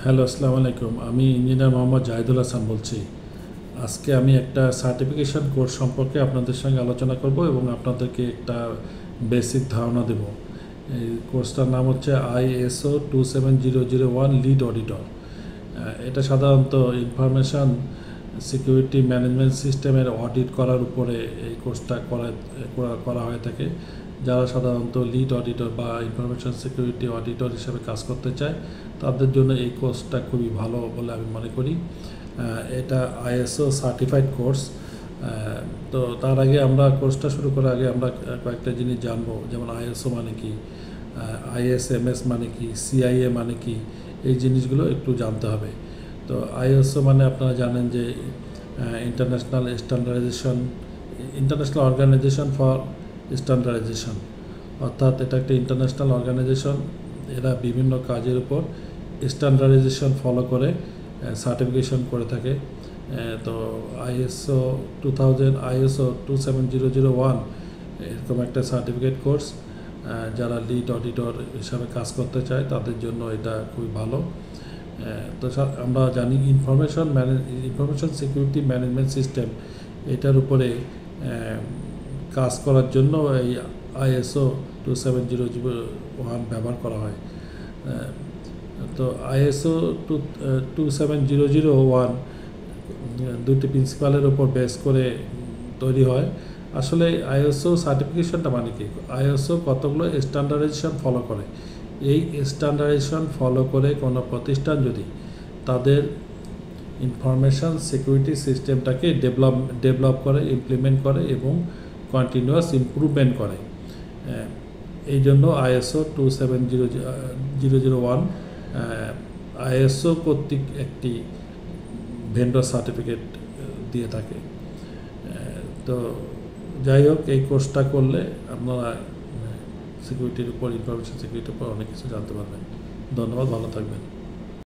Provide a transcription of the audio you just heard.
Hello, আসসালামু আলাইকুম। আমি ইঞ্জিনিয়ার মোহাম্মদ জাহিদুল হাসান বলছি। আজকে আমি একটা সার্টিফিকেশন কোর্স সম্পর্কে আপনাদের সঙ্গে আলোচনা করব এবং আপনাদেরকে একটা বেসিক ধারণা দেব। এই কোর্সটার নাম হচ্ছে ISO 27001 লিড অডিটর। এটা সাধারণত ইনফরমেশান সিকিউরিটি ম্যানেজমেন্ট সিস্টেমের অডিট করার উপরে এই কোর্সটা করা হয়ে থাকে। যারা সাধারণত লিড অডিটর বা ইনফরমেশান সিকিউরিটি অডিটর হিসেবে কাজ করতে চায় তাদের জন্য এই কোর্সটা খুবই ভালো বলে আমি মনে করি। এটা ISO সার্টিফাইড কোর্স। তো তার আগে আমরা কোর্সটা শুরু করার আগে আমরা কয়েকটা জিনিস জানবো, যেমন ISO মানে কি, ISMS মানে কি, CIA মানে কি, এই জিনিসগুলো একটু জানতে হবে। তো ISO মানে আপনারা জানেন যে ইন্টারন্যাশনাল অর্গানাইজেশন ফর স্ট্যান্ডার্ডাইজেশন, অর্থাৎ এটা একটা ইন্টারন্যাশনাল অর্গানাইজেশন। এরা বিভিন্ন কাজের উপর স্ট্যান্ডার্ডাইজেশন ফলো করে সার্টিফিকেশন করে থাকে। তো ISO 27001 এরকম একটা সার্টিফিকেট কোর্স, যারা লিড অডিটর হিসাবে কাজ করতে চায় তাদের জন্য এটা খুবই ভালো। তো আমরা জানি ইনফরমেশন সিকিউরিটি ম্যানেজমেন্ট সিস্টেম, এটার উপরে কাজ করার জন্য এই ISO 27001 ব্যবহার করা হয়। তো ISO 27001 দুটি প্রিন্সিপালের উপর বেস করে তৈরি হয়। আসলে ISO সার্টিফিকেশনটা মানে কি, ISO কতগুলো স্ট্যান্ডার্ডাইজেশন ফলো করে। এই স্ট্যান্ডার্ডাইজেশন ফলো করে কোনো প্রতিষ্ঠান যদি তাদের ইনফরমেশান সিকিউরিটি সিস্টেমটাকে ডেভেলপ করে, ইমপ্লিমেন্ট করে এবং কন্টিনিউয়াস ইমপ্রুভমেন্ট করে, এই জন্য ISO 27001 ISO কর্তৃক একটি ভেন্ডর সার্টিফিকেট দিয়ে থাকে। তো যাই হোক, এই কোর্সটা করলে আপনারা সিকিউরিটির উপর, ইনফরমেশন সিকিউরিটির উপর অনেক কিছু জানতে পারবেন। ধন্যবাদ, ভালো থাকবেন।